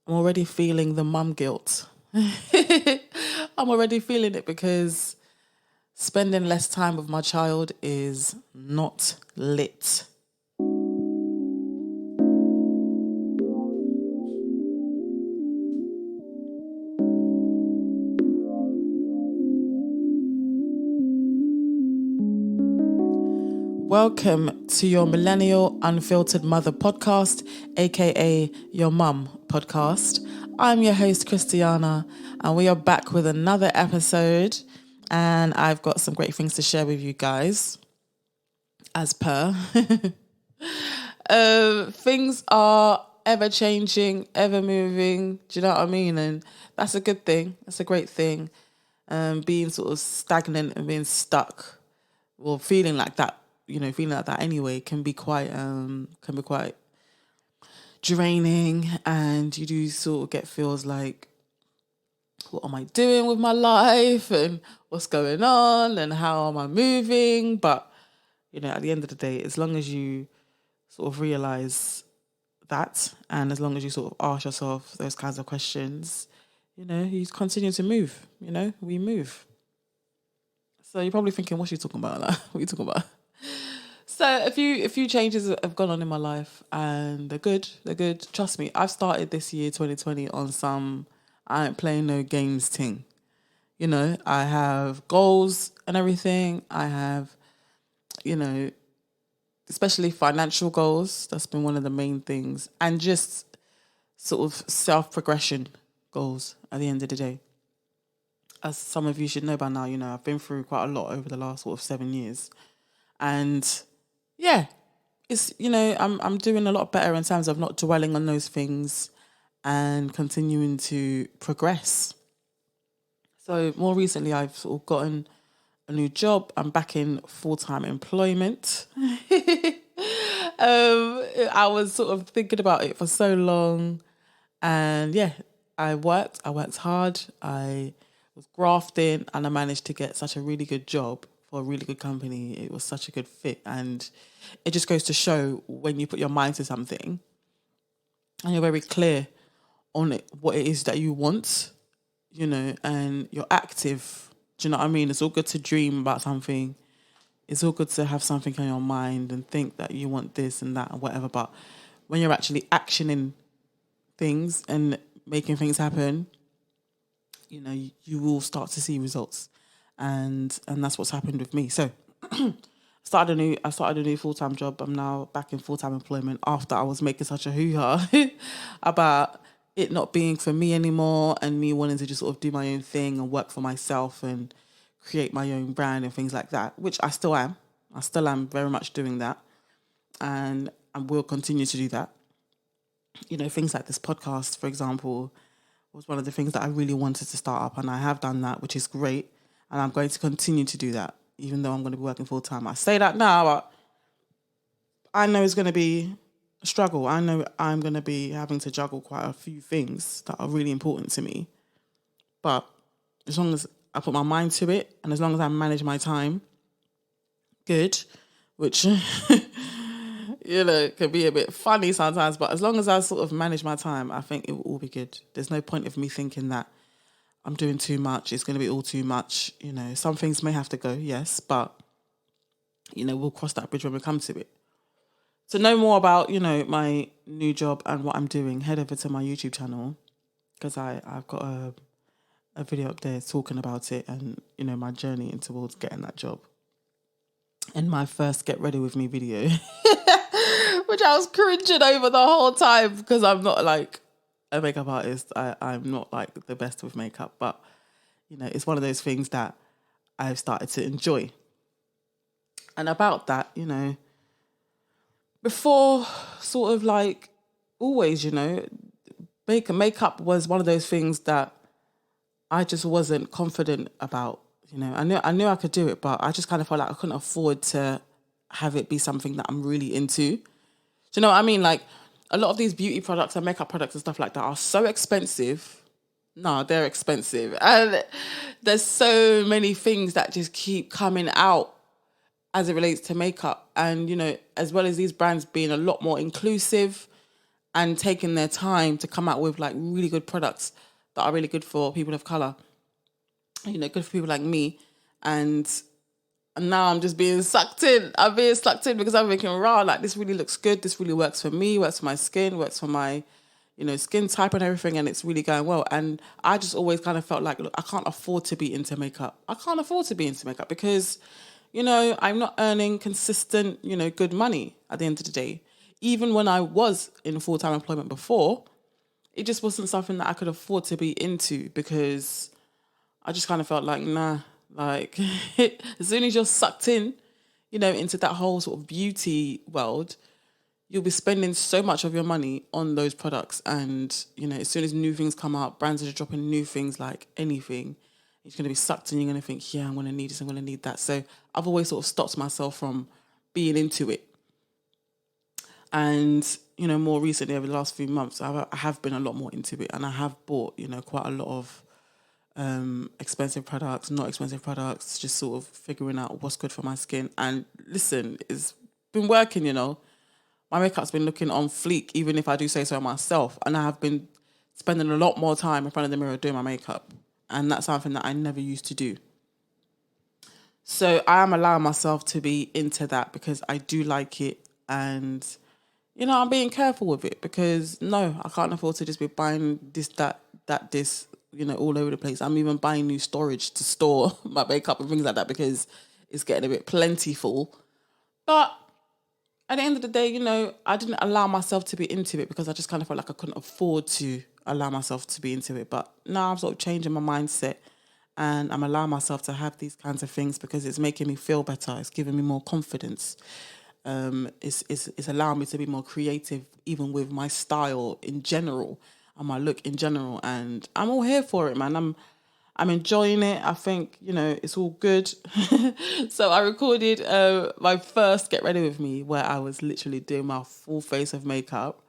I'm already feeling the mum guilt. I'm already feeling it because spending less time with my child is not lit. Welcome to your Millennial Unfiltered Mother podcast, aka Your M.U.M podcast. I'm your host, Christiana, and we are back with another episode. And I've got some great things to share with you guys, as per. Things are ever changing, ever moving. Do you know what I mean? And that's a good thing. That's a great thing. Being sort of stagnant and being stuck, or feeling like that. Feeling like that anyway can be quite draining, and you do sort of get feels like, what am I doing with my life, and what's going on, and how am I moving? But at the end of the day, as long as you sort of realize that, and as long as you sort of ask yourself those kinds of questions, you continue to move. We move. So you're probably thinking, what's she talking about? Like, what are you talking about? So a few changes have gone on in my life, and they're good. They're good. Trust me, I've started this year 2020 on some I ain't playing no games thing. I have goals and everything. I have, especially financial goals. That's been one of the main things, and just sort of self-progression goals at the end of the day. As some of you should know by now, I've been through quite a lot over the last sort of 7 years, and yeah, it's, I'm doing a lot better in terms of not dwelling on those things and continuing to progress. So more recently, I've sort of gotten a new job. I'm back in full-time employment. I was sort of thinking about it for so long, and yeah, I worked hard. I was grafting, and I managed to get such a really good job for a really good company. It was such a good fit, and it just goes to show, when you put your mind to something and you're very clear on it, what it is that you want, and you're active. Do you know what I mean? It's all good to dream about something. It's all good to have something on your mind and think that you want this and that and whatever. But when you're actually actioning things and making things happen, you will start to see results. And that's what's happened with me. So I started a new full-time job. I'm now back in full-time employment after I was making such a hoo-ha about it not being for me anymore, and me wanting to just sort of do my own thing and work for myself and create my own brand and things like that, which I still am. I still am very much doing that, and will continue to do that. Things like this podcast, for example, was one of the things that I really wanted to start up, and I have done that, which is great. And I'm going to continue to do that, even though I'm going to be working full time. I say that now, but I know it's going to be a struggle. I know I'm going to be having to juggle quite a few things that are really important to me. But as long as I put my mind to it, and as long as I manage my time, good, which, can be a bit funny sometimes, but as long as I sort of manage my time, I think it will all be good. There's no point of me thinking that I'm doing too much, it's going to be all too much. Some things may have to go, yes, but, we'll cross that bridge when we come to it. To know more about, my new job and what I'm doing, head over to my YouTube channel, because I've got a video up there talking about it and, my journey towards getting that job. And my first Get Ready With Me video, which I was cringing over the whole time because I'm not like a makeup artist. I'm not like the best with makeup, but it's one of those things that I've started to enjoy. And about that, before, sort of like always, makeup was one of those things that I just wasn't confident about. I knew I could do it, but I just kind of felt like I couldn't afford to have it be something that I'm really into. Do you know what I mean? Like, a lot of these beauty products and makeup products and stuff like that are so expensive. No, they're expensive. And there's so many things that just keep coming out as it relates to makeup. And, as well as these brands being a lot more inclusive and taking their time to come out with like really good products that are really good for people of color, good for people like me. And now I'm just being sucked in. I'm being sucked in because I'm thinking, raw, like this really looks good. This really works for me, works for my skin, works for my, skin type and everything. And it's really going well. And I just always kind of felt like, look, I can't afford to be into makeup. I can't afford to be into makeup because, I'm not earning consistent, good money at the end of the day. Even when I was in full-time employment before, it just wasn't something that I could afford to be into because I just kind of felt like, nah, like as soon as you're sucked in, into that whole sort of beauty world, you'll be spending so much of your money on those products. And, as soon as new things come out, brands are just dropping new things like anything, you're going to be sucked in. You're going to think, yeah, I'm going to need this, I'm going to need that. So I've always sort of stopped myself from being into it. And, more recently over the last few months, I have been a lot more into it. And I have bought, quite a lot of expensive products, not expensive products, just sort of figuring out what's good for my skin. And listen, it's been working, My makeup's been looking on fleek, even if I do say so myself. And I have been spending a lot more time in front of the mirror doing my makeup. And that's something that I never used to do. So I am allowing myself to be into that because I do like it. And, I'm being careful with it because, no, I can't afford to just be buying this, this, all over the place. I'm even buying new storage to store my makeup and things like that because it's getting a bit plentiful. But at the end of the day, I didn't allow myself to be into it because I just kind of felt like I couldn't afford to allow myself to be into it. But now I'm sort of changing my mindset and I'm allowing myself to have these kinds of things because it's making me feel better. It's giving me more confidence. It's allowing me to be more creative, even with my style in general and my look in general. And I'm all here for it, man. I'm enjoying it. I think, it's all good. So I recorded my first Get Ready With Me where I was literally doing my full face of makeup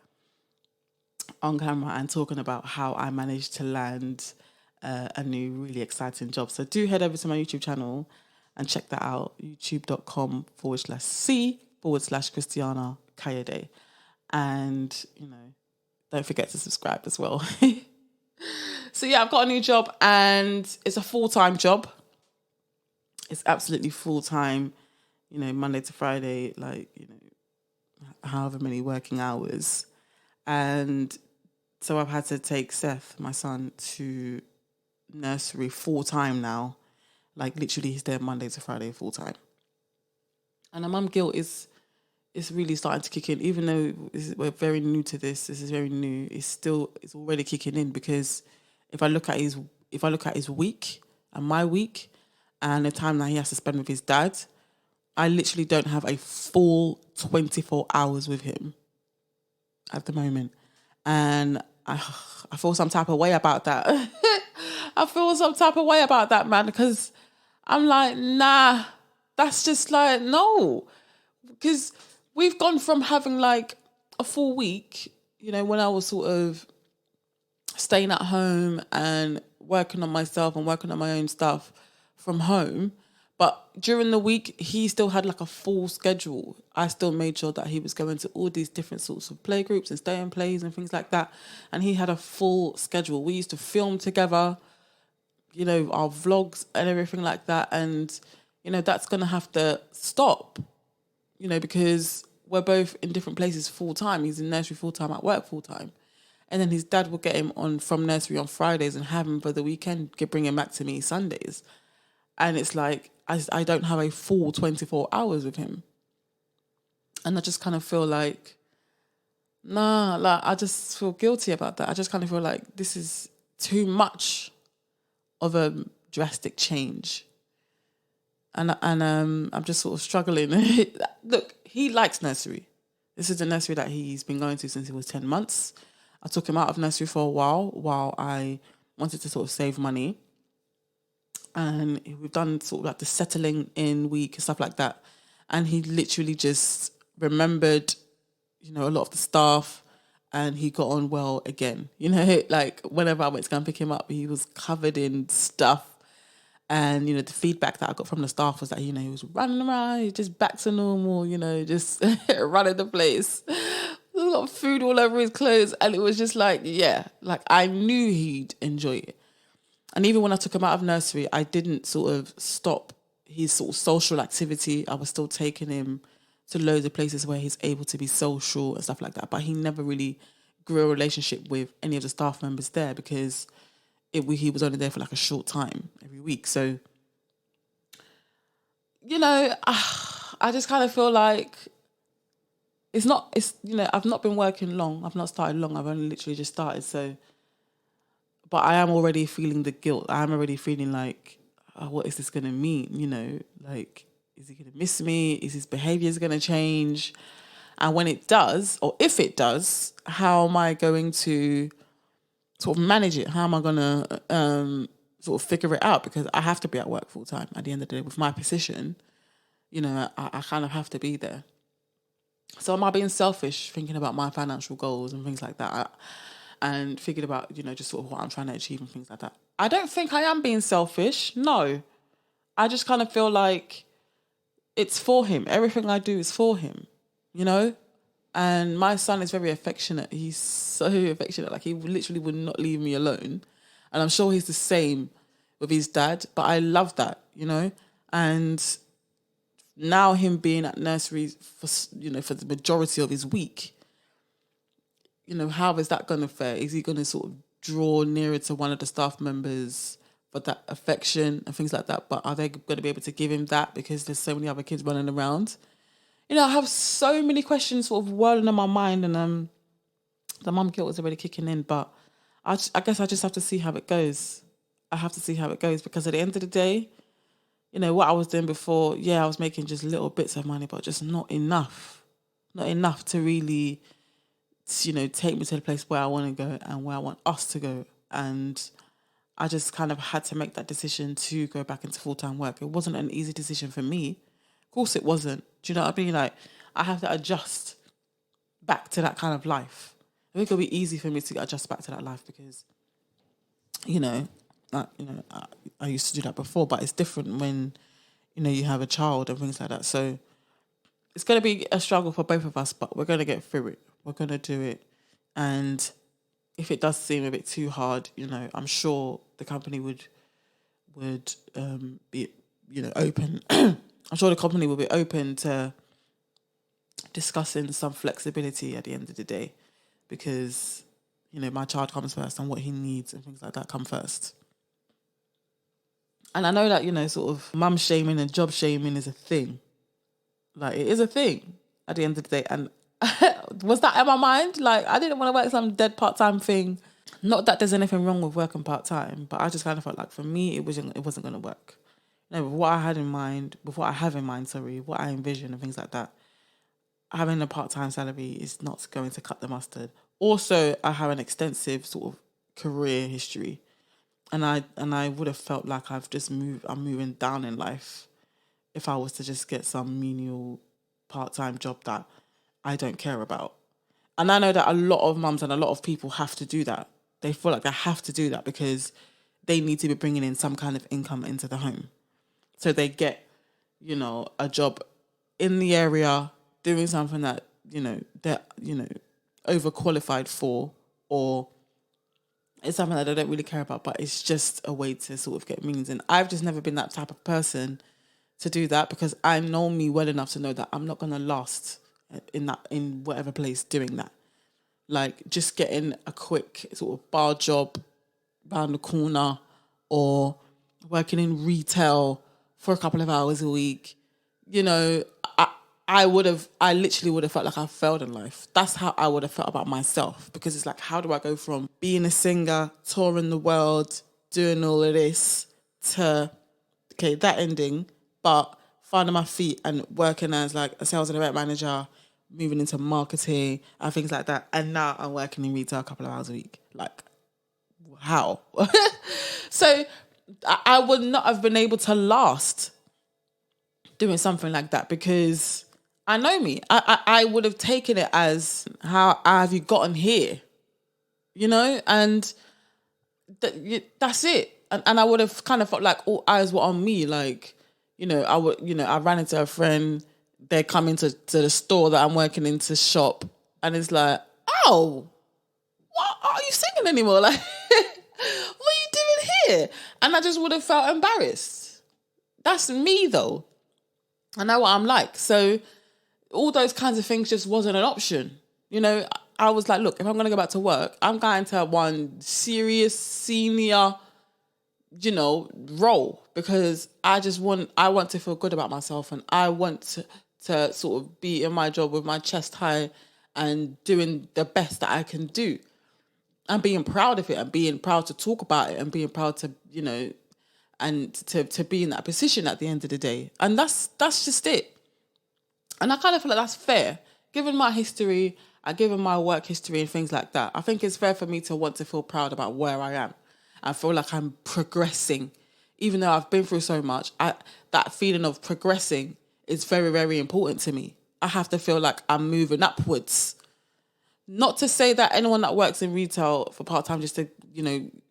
on camera and talking about how I managed to land a new really exciting job. So do head over to my YouTube channel and check that out, youtube.com/C/Christiana Kayode. And, don't forget to subscribe as well. So yeah, I've got a new job and it's a full-time job. It's absolutely full-time, Monday to Friday, like, however many working hours. And so I've had to take Seth, my son, to nursery full-time now. Like literally he's there Monday to Friday full-time. And the mum guilt is really starting to kick in, even though we're very new to this. This is very new. It's already kicking in because if I look at his week and my week and the time that he has to spend with his dad, I literally don't have a full 24 hours with him at the moment. And I feel some type of way about that. I feel some type of way about that, man, because I'm like, nah, that's just like, no. Because we've gone from having like a full week, when I was sort of staying at home and working on myself and working on my own stuff from home. But during the week, he still had like a full schedule. I still made sure that he was going to all these different sorts of play groups and stay in plays and things like that. And he had a full schedule. We used to film together, our vlogs and everything like that. And, that's going to have to stop, because we're both in different places full time. He's in nursery full time, at work full time. And then his dad will get him on from nursery on Fridays and have him for the weekend, bring him back to me Sundays. And it's like, I don't have a full 24 hours with him. And I just kind of feel like, nah, like I just feel guilty about that. I just kind of feel like this is too much of a drastic change. And I'm just sort of struggling. Look, he likes nursery. This is the nursery that he's been going to since he was 10 months. I took him out of nursery for a while I wanted to sort of save money. And we've done sort of like the settling in week and stuff like that. And he literally just remembered, a lot of the staff and he got on well again. Like whenever I went to go and pick him up, he was covered in stuff. And, the feedback that I got from the staff was that, he was running around, he's just back to normal, just running the place. a lot of food all over his clothes. And it was just like, yeah, like I knew he'd enjoy it. And even when I took him out of nursery, I didn't sort of stop his sort of social activity. I was still taking him to loads of places where he's able to be social and stuff like that. But he never really grew a relationship with any of the staff members there because he was only there for like a short time every week. So, I just kind of feel like I've not been working long. I've not started long. I've only literally just started. So, but I am already feeling the guilt. I am already feeling like, what is this going to mean? Like, is he going to miss me? Is his behaviors going to change? And when it does, or if it does, how am I going to sort of manage it? How am I going to sort of figure it out? Because I have to be at work full time at the end of the day with my position. I kind of have to be there. So am I being selfish, thinking about my financial goals and things like that? And thinking about, just sort of what I'm trying to achieve and things like that. I don't think I am being selfish. No. I just kind of feel like it's for him. Everything I do is for him, And my son is very affectionate. He's so affectionate. Like, he literally would not leave me alone. And I'm sure he's the same with his dad. But I love that, And now him being at nursery for the majority of his week, how is that going to fare? Is he going to sort of draw nearer to one of the staff members for that affection and things like that? But are they going to be able to give him that because there's so many other kids running around? I have so many questions sort of whirling in my mind, and the mum guilt is already kicking in. But I guess I just have to see how it goes. I have to see how it goes because at the end of the day, what I was doing before, I was making just little bits of money, but just not enough. Not enough to really, take me to the place where I want to go and where I want us to go. And I just kind of had to make that decision to go back into full-time work. It wasn't an easy decision for me. Of course it wasn't. Do you know what I mean? Like, I have to adjust back to that kind of life. I think it'll be easy for me to adjust back to that life because, I used to do that before, but it's different when, you have a child and things like that. So it's going to be a struggle for both of us, but we're going to get through it. We're going to do it. And if it does seem a bit too hard, I'm sure the company would be, open. I'm sure the company will be open to discussing some flexibility at the end of the day because, my child comes first and what he needs and things like that come first. And I know that, sort of mum shaming and job shaming is a thing. Like, it is a thing at the end of the day. And was that in my mind? Like, I didn't want to work some dead part-time thing. Not that there's anything wrong with working part-time, but I just kind of felt like for me, it wasn't going to work. With what I have in mind, what I envision and things like that, having a part-time salary is not going to cut the mustard. Also, I have an extensive sort of career history. And I would have felt like I'm moving down in life if I was to just get some menial part-time job that I don't care about. And I know that a lot of mums and a lot of people have to do that. They feel like they have to do that because they need to be bringing in some kind of income into the home. So they get, a job in the area doing something that, they're, overqualified for, or it's something that I don't really care about, but it's just a way to sort of get means. And I've just never been that type of person to do that because I know me well enough to know that I'm not going to last in whatever place doing that. Like, just getting a quick sort of bar job around the corner or working in retail for a couple of hours a week, I literally would have felt like I failed in life. That's how I would have felt about myself because it's like, how do I go from being a singer, touring the world, doing all of this to, that ending, but finding my feet and working as like a sales and event manager, moving into marketing and things like that. And now I'm working in retail a couple of hours a week. Like, how? So I would not have been able to last doing something like that because I know me. I would have taken it as, how have you gotten here? And that's it. And I would have kind of felt like all eyes were on me. Like, I ran into a friend. They're coming to the store that I'm working in to shop. And it's like, oh, what are you singing anymore? Like, what are you doing here? And I just would have felt embarrassed. That's me though. I know what I'm like. So all those kinds of things just wasn't an option. You know, I was like, look, if I'm going to go back to work, I'm going to one serious senior, role, because I want to feel good about myself, and I want to sort of be in my job with my chest high and doing the best that I can do and being proud of it and being proud to talk about it and being proud to, and to be in that position at the end of the day. And that's just it. And I kind of feel like that's fair. Given my history, given my work history and things like that, I think it's fair for me to want to feel proud about where I am. I feel like I'm progressing. Even though I've been through so much, that feeling of progressing is very, very important to me. I have to feel like I'm moving upwards. Not to say that anyone that works in retail for part-time just to,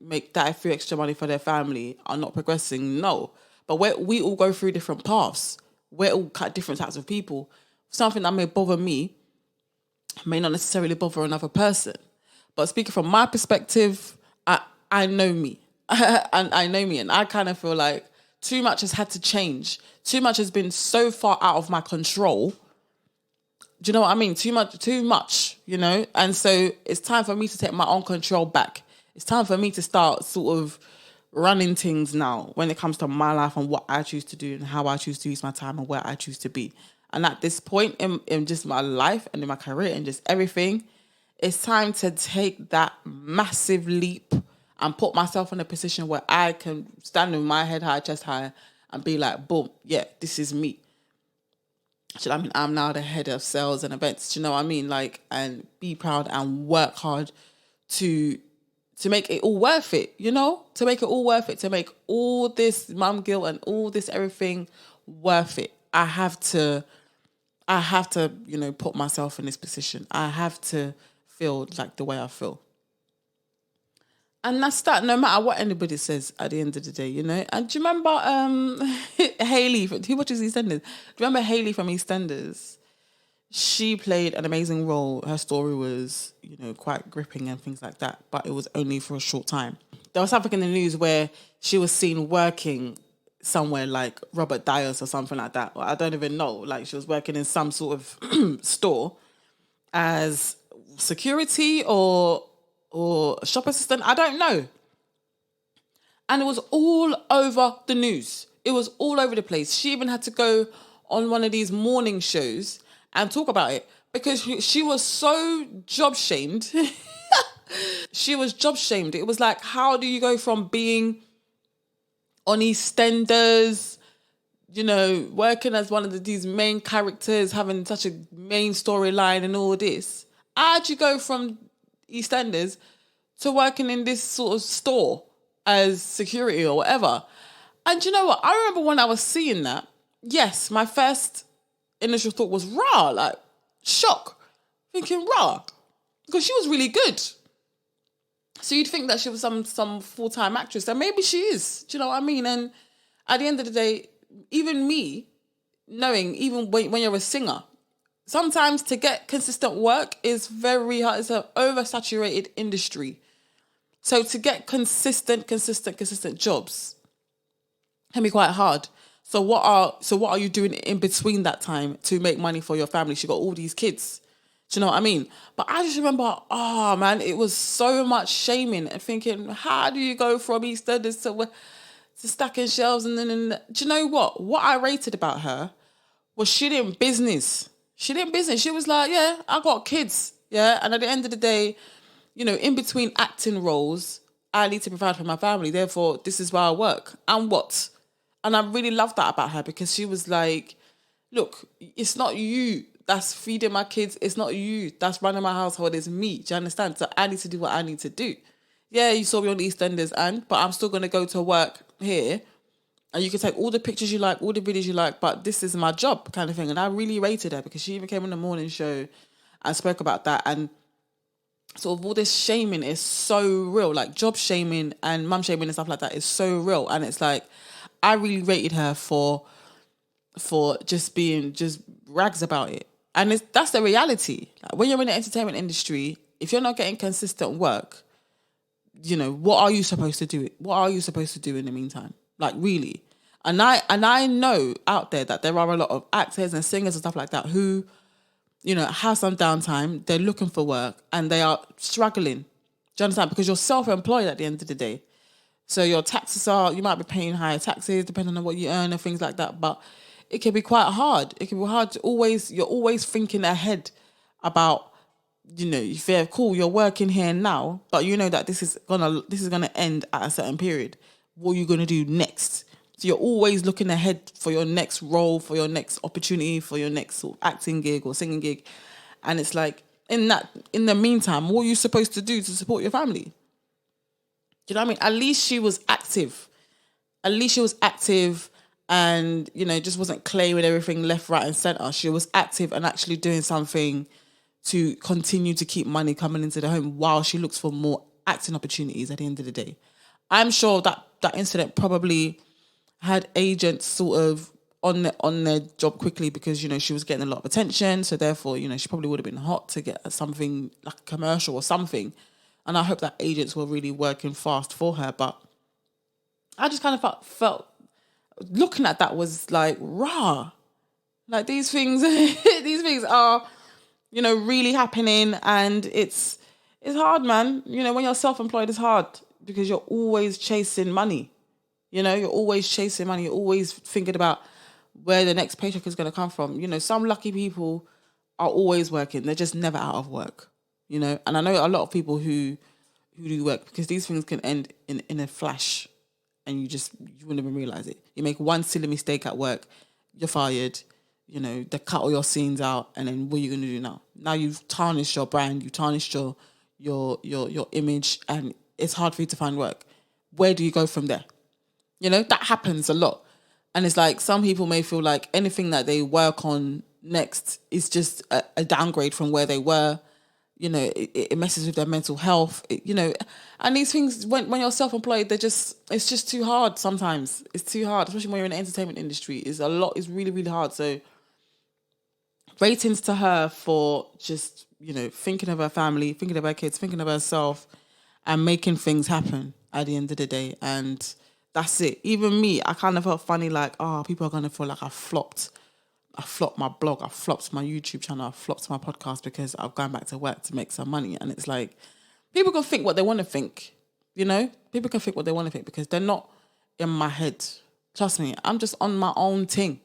make that few extra money for their family are not progressing. No. But we all go through different paths. We're all different types of people. Something that may bother me may not necessarily bother another person. But speaking from my perspective, I know me. And I know me. And I kind of feel like too much has had to change. Too much has been so far out of my control. Do you know what I mean? Too much, And so it's time for me to take my own control back. It's time for me to start sort of running things now when it comes to my life and what I choose to do and how I choose to use my time and where I choose to be. And at this point in just my life and in my career and just everything, it's time to take that massive leap and put myself in a position where I can stand with my head high, chest high, and be like, boom, yeah, this is me. So, I'm now the head of sales and events. Do you know what I mean? Like, and be proud and work hard to make it all worth it, to make it all worth it, to make all this mum guilt and all this everything worth it. I have to, put myself in this position. I have to feel like the way I feel. And that's that, no matter what anybody says at the end of the day, And do you remember Hayley, who watches EastEnders? Do you remember Hayley from EastEnders? She played an amazing role. Her story was, quite gripping and things like that, but it was only for a short time. There was something in the news where she was seen working somewhere like Robert Dyer's or something like that. I don't even know. Like, she was working in some sort of store as security or shop assistant. I don't know. And it was all over the news. It was all over the place. She even had to go on one of these morning shows and talk about it because she was so job shamed. She was job shamed. It was like, how do you go from being on EastEnders, working as one of these main characters, having such a main storyline and all this? How'd you go from EastEnders to working in this sort of store as security or whatever? And you know what? I remember when I was seeing that, yes, my first initial thought was rah, like shock, thinking rah, because she was really good. So you'd think that she was some full-time actress, and maybe she is. Do you know what I mean? And at the end of the day, even me, knowing, even when you're a singer, sometimes to get consistent work is very hard. It's an oversaturated industry. So to get consistent jobs can be quite hard. So what are you doing in between that time to make money for your family? She got all these kids. Do you know what I mean? But I just remember, man, it was so much shaming and thinking, how do you go from EastEnders to stacking shelves? And then, do you know what? What I rated about her was she didn't business. She was like, yeah, I got kids. Yeah. And at the end of the day, in between acting roles, I need to provide for my family. Therefore, this is where I work. And what? And I really loved that about her because she was like, look, it's not you that's feeding my kids. It's not you that's running my household. It's me. Do you understand? So I need to do what I need to do. Yeah, you saw me on the EastEnders, but I'm still going to go to work here. And you can take all the pictures you like, all the videos you like, but this is my job kind of thing. And I really rated her because she even came on the morning show and spoke about that. And sort of all this shaming is so real. Like job shaming and mum shaming and stuff like that is so real. And it's like, I really rated her for just being just rags about it. And that's the reality. Like, when you're in the entertainment industry, if you're not getting consistent work, what are you supposed to do? What are you supposed to do in the meantime? Like, really? And I know out there that there are a lot of actors and singers and stuff like that who, have some downtime. They're looking for work and they are struggling. Do you understand? Because you're self-employed at the end of the day. So your taxes you might be paying higher taxes depending on what you earn and things like that. But it can be quite hard. It can be hard to you're always thinking ahead about, if you're cool, you're working here now, but you know that this is gonna end at a certain period. What are you gonna do next? So you're always looking ahead for your next role, for your next opportunity, for your next sort of acting gig or singing gig. And it's like, in the meantime, what are you supposed to do to support your family? Do you know what I mean? At least she was active. And, just wasn't claiming everything left, right and centre. She was active and actually doing something to continue to keep money coming into the home while she looks for more acting opportunities at the end of the day. I'm sure that incident probably had agents sort of on their job quickly because, she was getting a lot of attention. So therefore, she probably would have been hot to get something like a commercial or something. And I hope that agents were really working fast for her. But I just kind of felt looking at that was like, rah. Like these things are, really happening, and it's hard, man. When you're self-employed, it's hard because you're always chasing money. You're always chasing money. You're always thinking about where the next paycheck is going to come from. Some lucky people are always working. They're just never out of work, And I know a lot of people who do work because these things can end in a flash and you wouldn't even realize it. You make one silly mistake at work, you're fired. They cut all your scenes out, and then what are you going to do now? Now you've tarnished your brand, you tarnished your image, and it's hard for you to find work. Where do you go from there? That happens a lot. And it's like some people may feel like anything that they work on next is just a downgrade from where they were. It messes with their mental health. And these things, when you're self-employed, it's just too hard sometimes. It's too hard, especially when you're in the entertainment industry. It's really, really hard. So ratings to her for just, thinking of her family, thinking of her kids, thinking of herself, and making things happen at the end of the day. And that's it. Even me, I kind of felt funny, like, people are going to feel like I flopped my blog, I flopped my YouTube channel, I flopped my podcast because I've gone back to work to make some money. And it's like, people can think what they want to think, People can think what they want to think because they're not in my head. Trust me, I'm just on my own thing.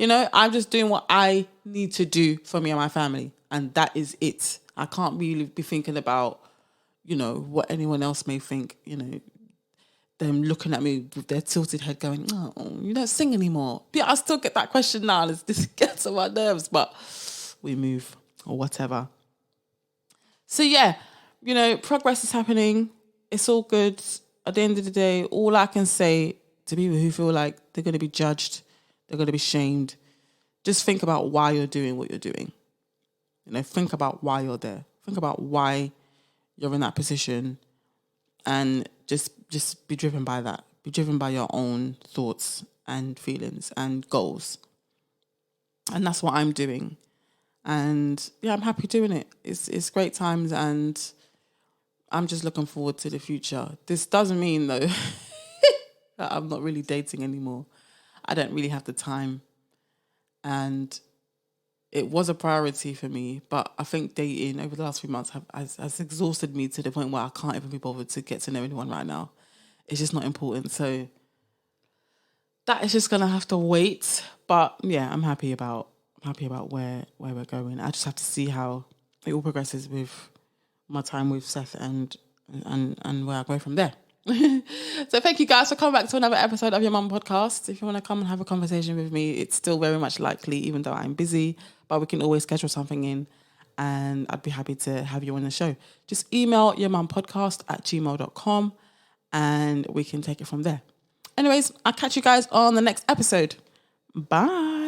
I'm just doing what I need to do for me and my family. And that is it. I can't really be thinking about, what anyone else may think, them looking at me with their tilted head going, oh, you don't sing anymore. Yeah, I still get that question now. This gets on my nerves, but we move or whatever. So yeah, progress is happening. It's all good. At the end of the day, all I can say to people who feel like they're going to be judged, they're going to be shamed, just think about why you're doing what you're doing. Think about why you're there. Think about why you're in that position, and just be driven by that. Be driven by your own thoughts and feelings and goals. And that's what I'm doing. And yeah, I'm happy doing it. It's great times, and I'm just looking forward to the future. This doesn't mean, though, that I'm not really dating anymore. I don't really have the time. And it was a priority for me, but I think dating over the last few months has exhausted me to the point where I can't even be bothered to get to know anyone right now. It's just not important. So that is just going to have to wait. But yeah, I'm happy about where we're going. I just have to see how it all progresses with my time with Seth and where I go from there. So thank you guys for coming back to another episode of Your M.U.M podcast. If you want to come and have a conversation with me, it's still very much likely, even though I'm busy, but we can always schedule something in, and I'd be happy to have you on the show. Just email yourmumpodcast@gmail.com and we can take it from there. Anyways, I'll catch you guys on the next episode. Bye.